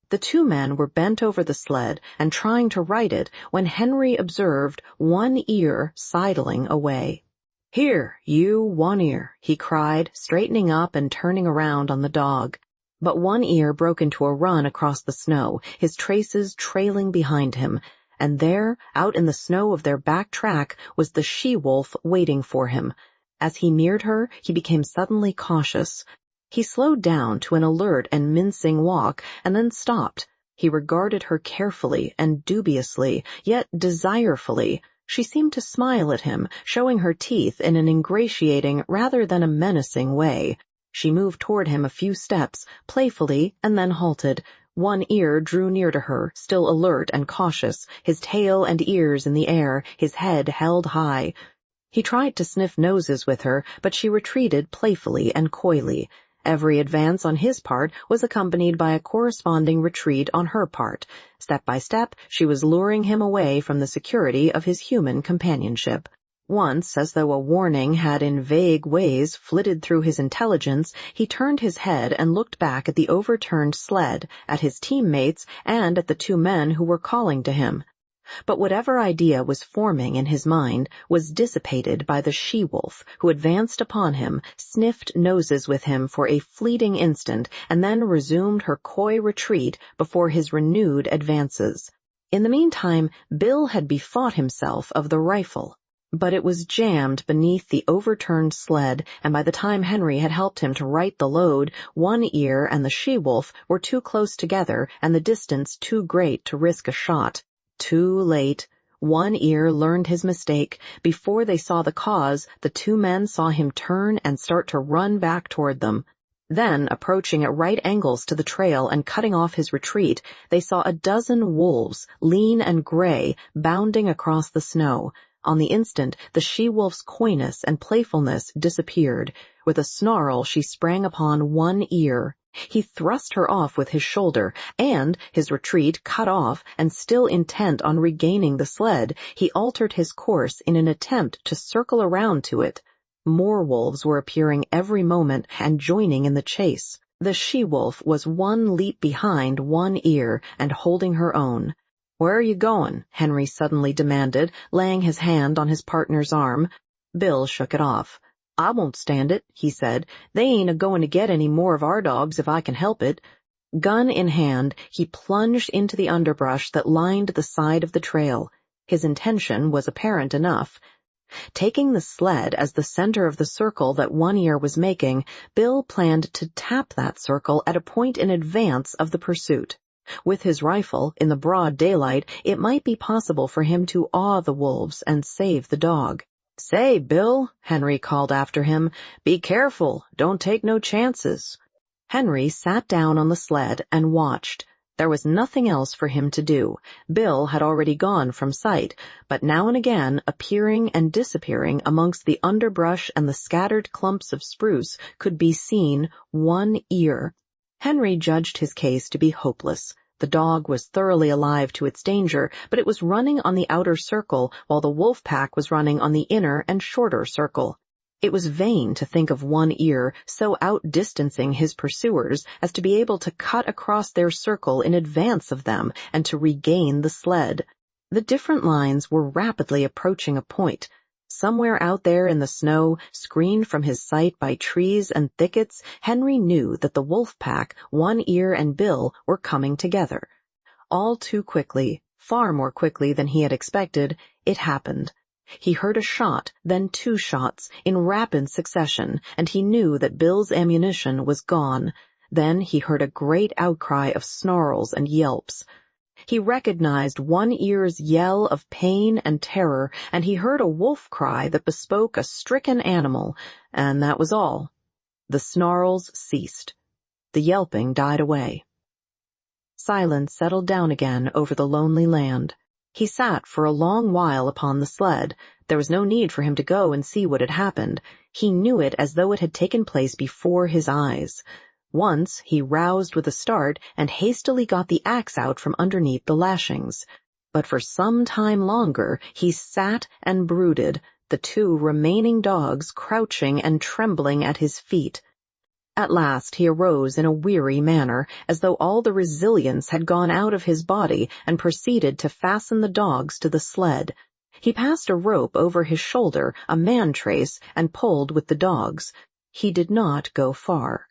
The two men were bent over the sled and trying to right it when Henry observed One Ear sidling away. "Here, you One Ear," he cried, straightening up and turning around on the dog. But One Ear broke into a run across the snow, his traces trailing behind him. And there, out in the snow of their back track, was the she-wolf waiting for him. As he neared her, he became suddenly cautious. He slowed down to an alert and mincing walk, and then stopped. He regarded her carefully and dubiously, yet desirefully. She seemed to smile at him, showing her teeth in an ingratiating rather than a menacing way. She moved toward him a few steps, playfully, and then halted. One Ear drew near to her, still alert and cautious, his tail and ears in the air, his head held high. He tried to sniff noses with her, but she retreated playfully and coyly. Every advance on his part was accompanied by a corresponding retreat on her part. Step by step, she was luring him away from the security of his human companionship. Once, as though a warning had in vague ways flitted through his intelligence, he turned his head and looked back at the overturned sled, at his teammates, and at the two men who were calling to him. But whatever idea was forming in his mind was dissipated by the she-wolf, who advanced upon him, sniffed noses with him for a fleeting instant, and then resumed her coy retreat before his renewed advances. In the meantime, Bill had bethought himself of the rifle. But it was jammed beneath the overturned sled, and by the time Henry had helped him to right the load, One Ear and the she-wolf were too close together and the distance too great to risk a shot. Too late. One Ear learned his mistake. Before they saw the cause, the two men saw him turn and start to run back toward them. Then, approaching at right angles to the trail and cutting off his retreat, they saw a dozen wolves, lean and gray, bounding across the snow. On the instant, the she-wolf's coyness and playfulness disappeared. With a snarl, she sprang upon One Ear. He thrust her off with his shoulder, and, his retreat cut off and still intent on regaining the sled, he altered his course in an attempt to circle around to it. More wolves were appearing every moment and joining in the chase. The she-wolf was one leap behind One Ear and holding her own. "Where are you going?" Henry suddenly demanded, laying his hand on his partner's arm. Bill shook it off. "I won't stand it," he said. "They ain't a-going to get any more of our dogs if I can help it." Gun in hand, he plunged into the underbrush that lined the side of the trail. His intention was apparent enough. Taking the sled as the center of the circle that One Ear was making, Bill planned to tap that circle at a point in advance of the pursuit. With his rifle, in the broad daylight, it might be possible for him to awe the wolves and save the dog. "Say, Bill," Henry called after him, "be careful, don't take no chances." Henry sat down on the sled and watched. There was nothing else for him to do. Bill had already gone from sight, but now and again, appearing and disappearing amongst the underbrush and the scattered clumps of spruce, could be seen One Ear. Henry judged his case to be hopeless. The dog was thoroughly alive to its danger, but it was running on the outer circle while the wolf pack was running on the inner and shorter circle. It was vain to think of One Ear so outdistancing his pursuers as to be able to cut across their circle in advance of them and to regain the sled. The different lines were rapidly approaching a point. Somewhere out there in the snow, screened from his sight by trees and thickets, Henry knew that the wolf pack, One Ear and Bill, were coming together. All too quickly, far more quickly than he had expected, it happened. He heard a shot, then 2 shots, in rapid succession, and he knew that Bill's ammunition was gone. Then he heard a great outcry of snarls and yelps. He recognized One Ear's yell of pain and terror, and he heard a wolf cry that bespoke a stricken animal, and that was all. The snarls ceased. The yelping died away. Silence settled down again over the lonely land. He sat for a long while upon the sled. There was no need for him to go and see what had happened. He knew it as though it had taken place before his eyes. Once he roused with a start and hastily got the axe out from underneath the lashings. But for some time longer he sat and brooded, the 2 remaining dogs crouching and trembling at his feet. At last he arose in a weary manner, as though all the resilience had gone out of his body, and proceeded to fasten the dogs to the sled. He passed a rope over his shoulder, a man-trace, and pulled with the dogs. He did not go far.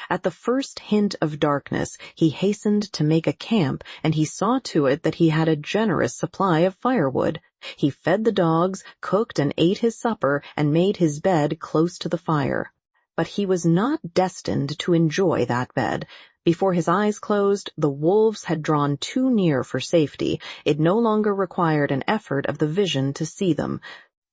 At the first hint of darkness, he hastened to make a camp, and he saw to it that he had a generous supply of firewood. He fed the dogs, cooked and ate his supper, and made his bed close to the fire. But he was not destined to enjoy that bed. Before his eyes closed, the wolves had drawn too near for safety. It no longer required an effort of the vision to see them.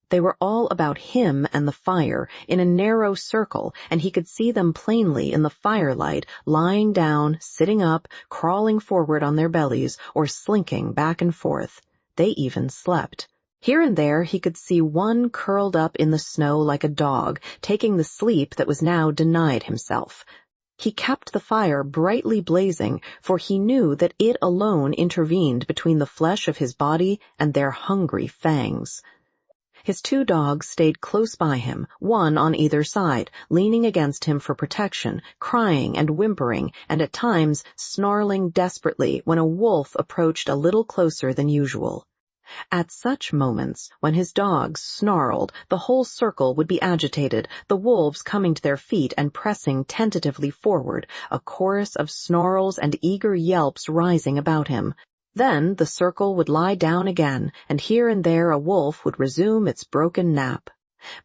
They were all about him and the fire, in a narrow circle, and he could see them plainly in the firelight, lying down, sitting up, crawling forward on their bellies, or slinking back and forth. They even slept. Here and there he could see one curled up in the snow like a dog, taking the sleep that was now denied himself. He kept the fire brightly blazing, for he knew that it alone intervened between the flesh of his body and their hungry fangs. His 2 dogs stayed close by him, one on either side, leaning against him for protection, crying and whimpering, and at times snarling desperately when a wolf approached a little closer than usual. At such moments, when his dogs snarled, the whole circle would be agitated, the wolves coming to their feet and pressing tentatively forward, a chorus of snarls and eager yelps rising about him. Then the circle would lie down again, and here and there a wolf would resume its broken nap.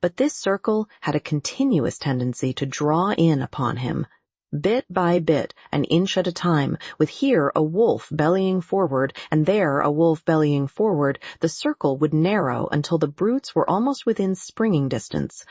But this circle had a continuous tendency to draw in upon him. Bit by bit, an inch at a time, with here a wolf bellying forward, and there a wolf bellying forward, the circle would narrow until the brutes were almost within springing distance.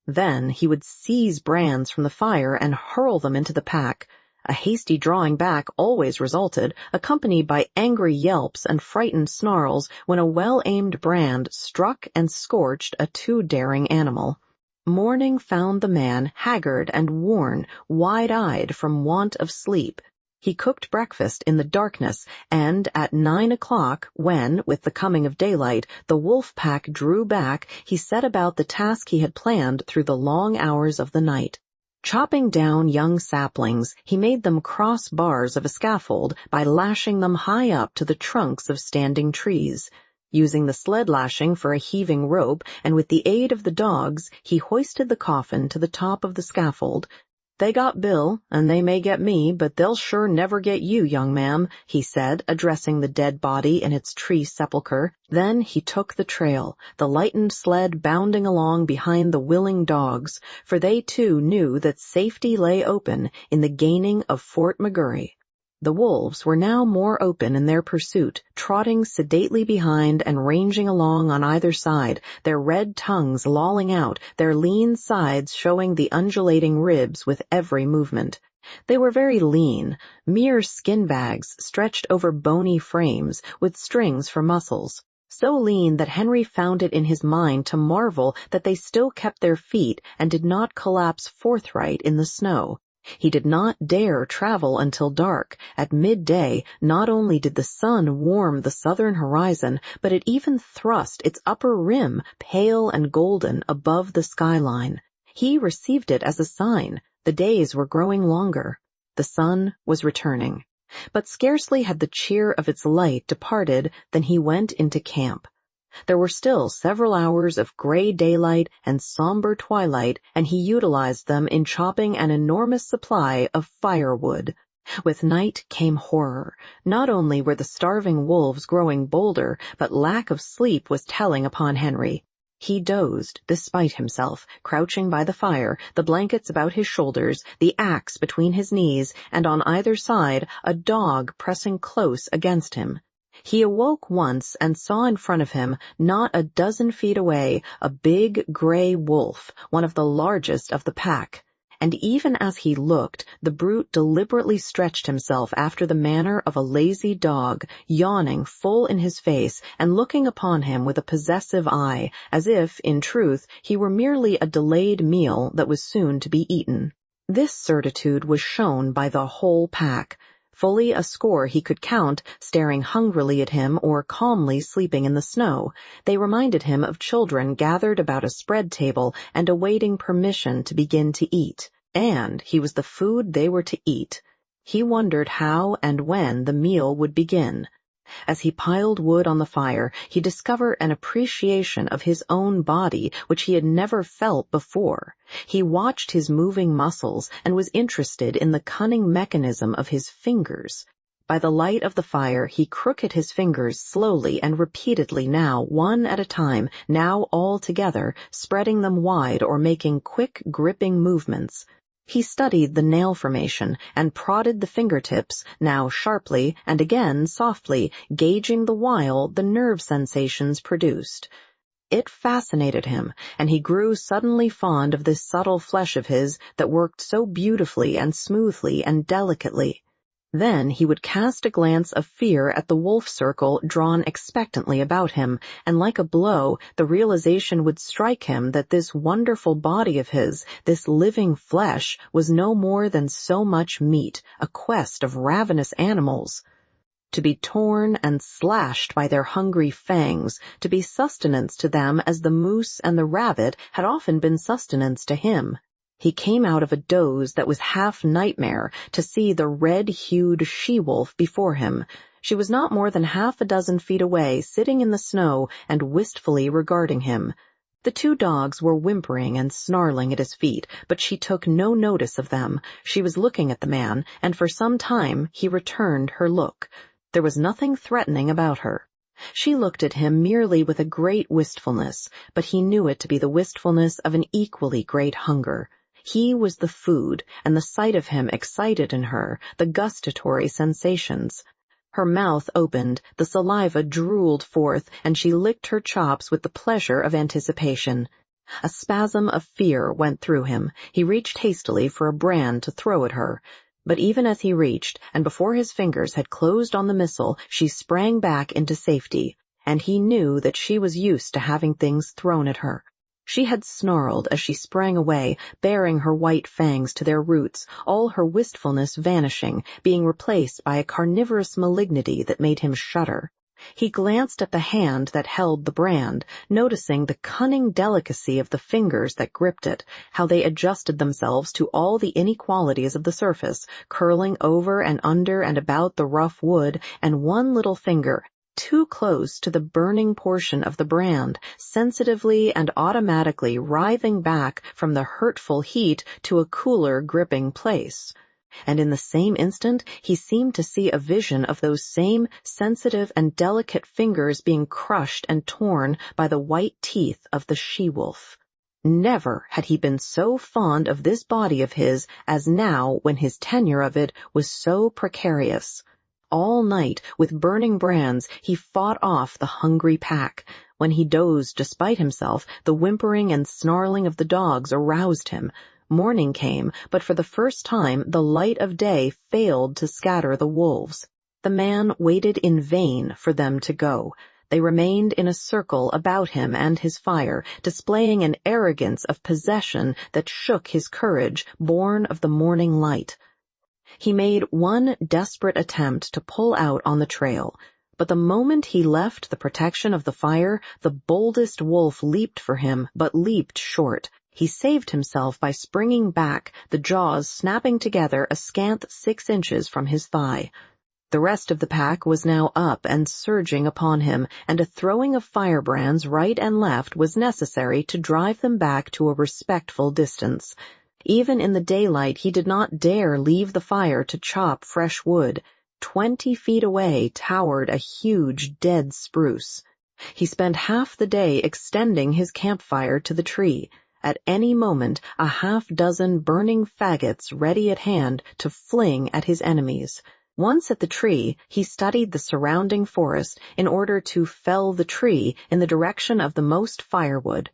Then he would seize brands from the fire and hurl them into the pack. A hasty drawing back always resulted, accompanied by angry yelps and frightened snarls when a well-aimed brand struck and scorched a too daring animal. Morning found the man haggard and worn, wide-eyed from want of sleep. He cooked breakfast in the darkness, and at 9 o'clock, when, with the coming of daylight, the wolf pack drew back, he set about the task he had planned through the long hours of the night. Chopping down young saplings, he made them cross bars of a scaffold by lashing them high up to the trunks of standing trees. Using the sled lashing for a heaving rope, and with the aid of the dogs, he hoisted the coffin to the top of the scaffold. "They got Bill, and they may get me, but they'll sure never get you, young ma'am," he said, addressing the dead body in its tree sepulchre. Then he took the trail, the lightened sled bounding along behind the willing dogs, for they too knew that safety lay open in the gaining of Fort McGurry. The wolves were now more open in their pursuit, trotting sedately behind and ranging along on either side, their red tongues lolling out, their lean sides showing the undulating ribs with every movement. They were very lean, mere skin bags stretched over bony frames, with strings for muscles. So lean that Henry found it in his mind to marvel that they still kept their feet and did not collapse forthright in the snow. He did not dare travel until dark. At midday, not only did the sun warm the southern horizon, but it even thrust its upper rim, pale and golden, above the skyline. He received it as a sign. The days were growing longer. The sun was returning. But scarcely had the cheer of its light departed than he went into camp. There were still several hours of gray daylight and somber twilight, and he utilized them in chopping an enormous supply of firewood. With night came horror. Not only were the starving wolves growing bolder, but lack of sleep was telling upon Henry. He dozed, despite himself, crouching by the fire, the blankets about his shoulders, the axe between his knees, and on either side a dog pressing close against him. He awoke once and saw in front of him, not a dozen feet away, a big gray wolf, one of the largest of the pack. And even as he looked, the brute deliberately stretched himself after the manner of a lazy dog, yawning full in his face and looking upon him with a possessive eye, as if, in truth, he were merely a delayed meal that was soon to be eaten. This certitude was shown by the whole pack. Fully a score he could count, staring hungrily at him or calmly sleeping in the snow. They reminded him of children gathered about a spread table and awaiting permission to begin to eat. And he was the food they were to eat. He wondered how and when the meal would begin. As he piled wood on the fire, he discovered an appreciation of his own body which he had never felt before. He watched his moving muscles and was interested in the cunning mechanism of his fingers. By the light of the fire, he crooked his fingers slowly and repeatedly, now one at a time, now all together, spreading them wide or making quick, gripping movements. He studied the nail formation and prodded the fingertips, now sharply and again softly, gauging the while the nerve sensations produced. It fascinated him, and he grew suddenly fond of this subtle flesh of his that worked so beautifully and smoothly and delicately. Then he would cast a glance of fear at the wolf circle drawn expectantly about him, and like a blow, the realization would strike him that this wonderful body of his, this living flesh, was no more than so much meat, a quest of ravenous animals. To be torn and slashed by their hungry fangs, to be sustenance to them as the moose and the rabbit had often been sustenance to him. He came out of a doze that was half nightmare to see the red-hued she-wolf before him. She was not more than half a dozen feet away, sitting in the snow and wistfully regarding him. The two dogs were whimpering and snarling at his feet, but she took no notice of them. She was looking at the man, and for some time he returned her look. There was nothing threatening about her. She looked at him merely with a great wistfulness, but he knew it to be the wistfulness of an equally great hunger. He was the food, and the sight of him excited in her the gustatory sensations. Her mouth opened, the saliva drooled forth, and she licked her chops with the pleasure of anticipation. A spasm of fear went through him. He reached hastily for a brand to throw at her. But even as he reached, and before his fingers had closed on the missile, she sprang back into safety, and he knew that she was used to having things thrown at her. She had snarled as she sprang away, baring her white fangs to their roots, all her wistfulness vanishing, being replaced by a carnivorous malignity that made him shudder. He glanced at the hand that held the brand, noticing the cunning delicacy of the fingers that gripped it, how they adjusted themselves to all the inequalities of the surface, curling over and under and about the rough wood, and one little finger, too close to the burning portion of the brand, sensitively and automatically writhing back from the hurtful heat to a cooler gripping place. And in the same instant he seemed to see a vision of those same sensitive and delicate fingers being crushed and torn by the white teeth of the she-wolf. Never had he been so fond of this body of his as now when his tenure of it was so precarious. All night, with burning brands, he fought off the hungry pack. When he dozed despite himself, the whimpering and snarling of the dogs aroused him. Morning came, but for the first time the light of day failed to scatter the wolves. The man waited in vain for them to go. They remained in a circle about him and his fire, displaying an arrogance of possession that shook his courage, born of the morning light. He made one desperate attempt to pull out on the trail, but the moment he left the protection of the fire, the boldest wolf leaped for him, but leaped short. He saved himself by springing back, the jaws snapping together a scant 6 inches from his thigh. The rest of the pack was now up and surging upon him, and a throwing of firebrands right and left was necessary to drive them back to a respectful distance. Even in the daylight he did not dare leave the fire to chop fresh wood. 20 feet away towered a huge dead spruce. He spent half the day extending his campfire to the tree. At any moment, a half-dozen burning faggots ready at hand to fling at his enemies. Once at the tree, he studied the surrounding forest in order to fell the tree in the direction of the most firewood.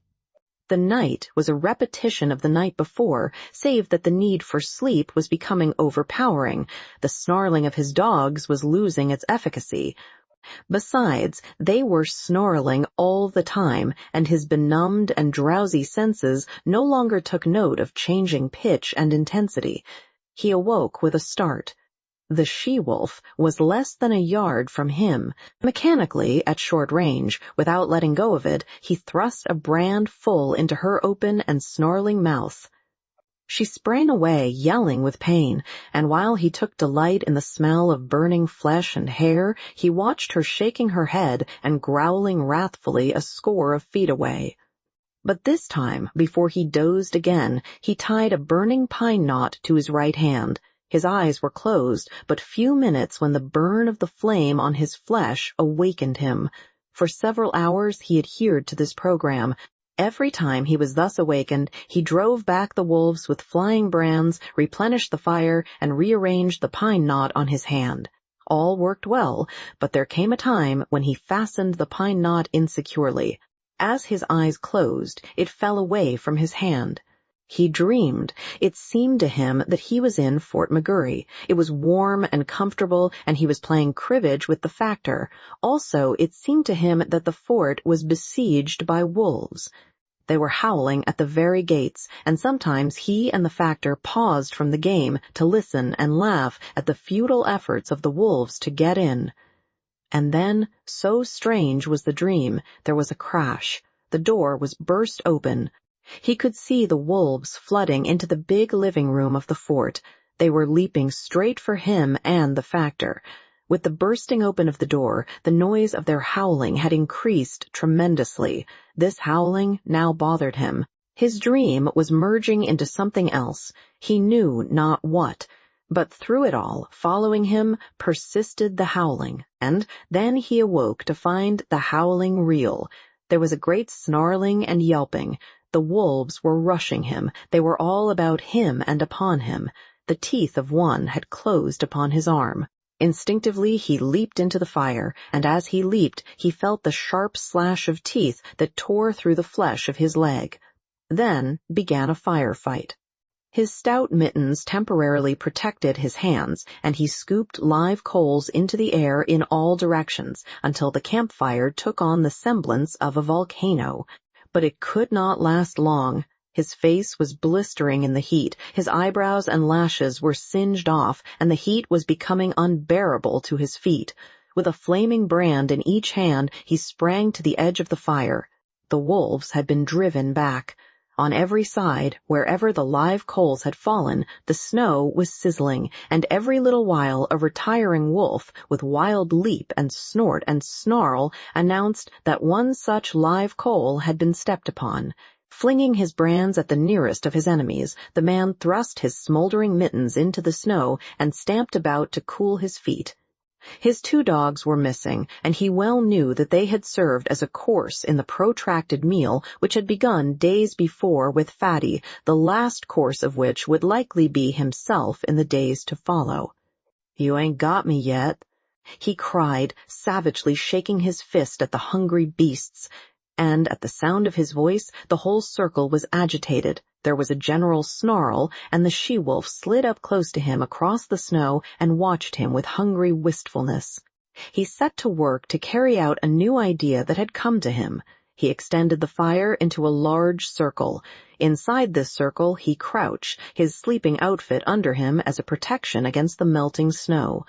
The night was a repetition of the night before, save that the need for sleep was becoming overpowering. The snarling of his dogs was losing its efficacy. Besides, they were snarling all the time, and his benumbed and drowsy senses no longer took note of changing pitch and intensity. He awoke with a start. The she-wolf was less than a yard from him. Mechanically, at short range, without letting go of it, he thrust a brand full into her open and snarling mouth. She sprang away, yelling with pain, and while he took delight in the smell of burning flesh and hair, he watched her shaking her head and growling wrathfully a score of feet away. But this time, before he dozed again, he tied a burning pine knot to his right hand. His eyes were closed, but few minutes when the burn of the flame on his flesh awakened him. For several hours he adhered to this program. Every time he was thus awakened, he drove back the wolves with flying brands, replenished the fire, and rearranged the pine knot on his hand. All worked well, but there came a time when he fastened the pine knot insecurely. As his eyes closed, it fell away from his hand. He dreamed. It seemed to him that he was in Fort McGurry. It was warm and comfortable, and he was playing cribbage with the factor. Also, it seemed to him that the fort was besieged by wolves. They were howling at the very gates, and sometimes he and the factor paused from the game to listen and laugh at the futile efforts of the wolves to get in. And then, so strange was the dream, there was a crash. The door was burst open. He could see the wolves flooding into the big living room of the fort. They were leaping straight for him and the factor. With the bursting open of the door, the noise of their howling had increased tremendously. This howling now bothered him. His dream was merging into something else. He knew not what. But through it all, following him, persisted the howling, and then he awoke to find the howling real. There was a great snarling and yelping. The wolves were rushing him. They were all about him and upon him. The teeth of one had closed upon his arm. Instinctively he leaped into the fire, and as he leaped, he felt the sharp slash of teeth that tore through the flesh of his leg. Then began a firefight. His stout mittens temporarily protected his hands, and he scooped live coals into the air in all directions until the campfire took on the semblance of a volcano. But it could not last long. His face was blistering in the heat, his eyebrows and lashes were singed off, and the heat was becoming unbearable to his feet. With a flaming brand in each hand, he sprang to the edge of the fire. The wolves had been driven back. On every side, wherever the live coals had fallen, the snow was sizzling, and every little while a retiring wolf, with wild leap and snort and snarl, announced that one such live coal had been stepped upon. Flinging his brands at the nearest of his enemies, the man thrust his smoldering mittens into the snow and stamped about to cool his feet. His 2 dogs were missing, and he well knew that they had served as a course in the protracted meal which had begun days before with Fatty, the last course of which would likely be himself in the days to follow. "You ain't got me yet," he cried, savagely shaking his fist at the hungry beasts. And at the sound of his voice, the whole circle was agitated. There was a general snarl, and the she-wolf slid up close to him across the snow and watched him with hungry wistfulness. He set to work to carry out a new idea that had come to him. He extended the fire into a large circle. Inside this circle he crouched, his sleeping outfit under him as a protection against the melting snow.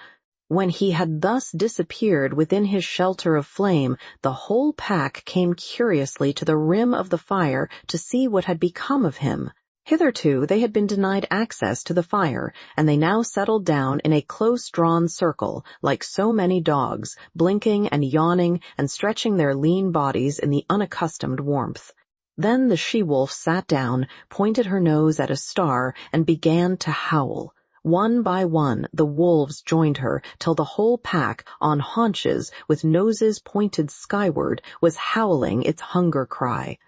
When he had thus disappeared within his shelter of flame, the whole pack came curiously to the rim of the fire to see what had become of him. Hitherto they had been denied access to the fire, and they now settled down in a close-drawn circle, like so many dogs, blinking and yawning and stretching their lean bodies in the unaccustomed warmth. Then the she-wolf sat down, pointed her nose at a star, and began to howl. One by one, the wolves joined her, till the whole pack, on haunches, with noses pointed skyward, was howling its hunger cry.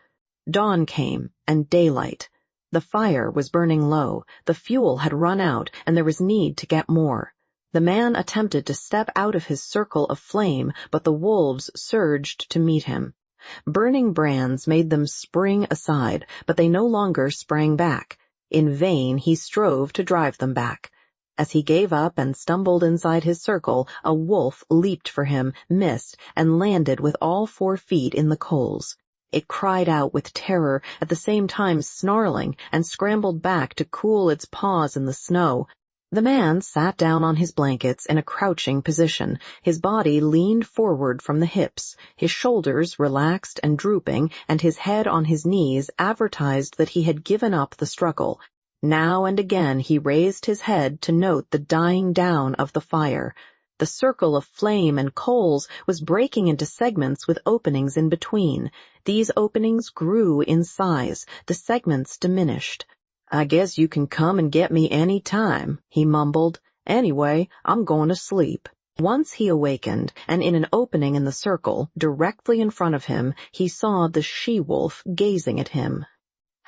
Dawn came, and daylight. The fire was burning low, the fuel had run out, and there was need to get more. The man attempted to step out of his circle of flame, but the wolves surged to meet him. Burning brands made them spring aside, but they no longer sprang back. In vain he strove to drive them back. As he gave up and stumbled inside his circle, a wolf leaped for him, missed, and landed with all 4 feet in the coals. It cried out with terror, at the same time snarling, and scrambled back to cool its paws in the snow. The man sat down on his blankets in a crouching position. His body leaned forward from the hips, his shoulders relaxed and drooping, and his head on his knees advertised that he had given up the struggle. Now and again he raised his head to note the dying down of the fire. The circle of flame and coals was breaking into segments with openings in between. These openings grew in size, the segments diminished. "I guess you can come and get me any time," he mumbled. "Anyway, I'm going to sleep." Once he awakened, and in an opening in the circle, directly in front of him, he saw the she-wolf gazing at him.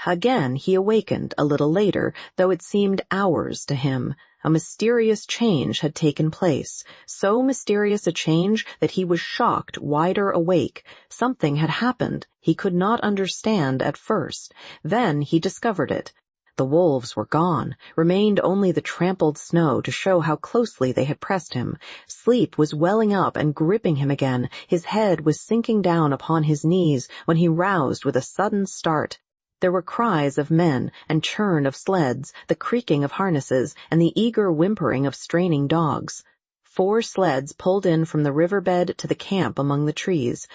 Again he awakened a little later, though it seemed hours to him. A mysterious change had taken place, so mysterious a change that he was shocked wider awake. Something had happened he could not understand at first. Then he discovered it. The wolves were gone, remained only the trampled snow to show how closely they had pressed him. Sleep was welling up and gripping him again. His head was sinking down upon his knees when he roused with a sudden start. There were cries of men and churn of sleds, the creaking of harnesses, and the eager whimpering of straining dogs. 4 sleds pulled in from the riverbed to the camp among the trees.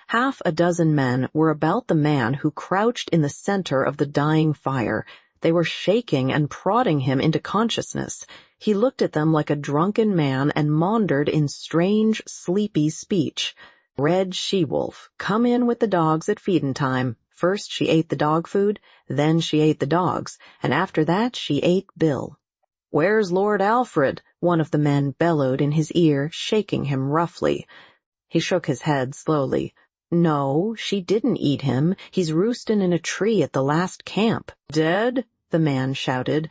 Half a dozen men were about the man who crouched in the center of the dying fire. They were shaking and prodding him into consciousness. He looked at them like a drunken man and maundered in strange, sleepy speech. Red she-wolf, come in with the dogs at feedin' time. First she ate the dog food, then she ate the dogs, and after that she ate Bill. "Where's Lord Alfred?" one of the men bellowed in his ear, shaking him roughly. He shook his head slowly. "No, she didn't eat him. He's roostin' in a tree at the last camp." "Dead?" the man shouted.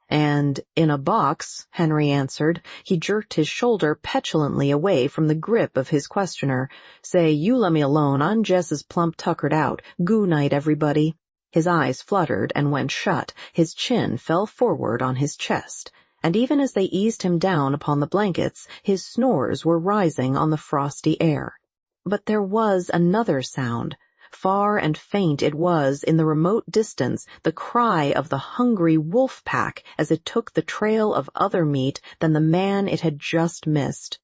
"And in a box," Henry answered. He jerked his shoulder petulantly away from the grip of his questioner. "Say, you let me alone. I'm just as plump tuckered out. Goo night, everybody." His eyes fluttered and went shut. His chin fell forward on his chest. And even as they eased him down upon the blankets, his snores were rising on the frosty air. But there was another sound. Far and faint it was in the remote distance, the cry of the hungry wolf pack as it took the trail of other meat than the man it had just missed.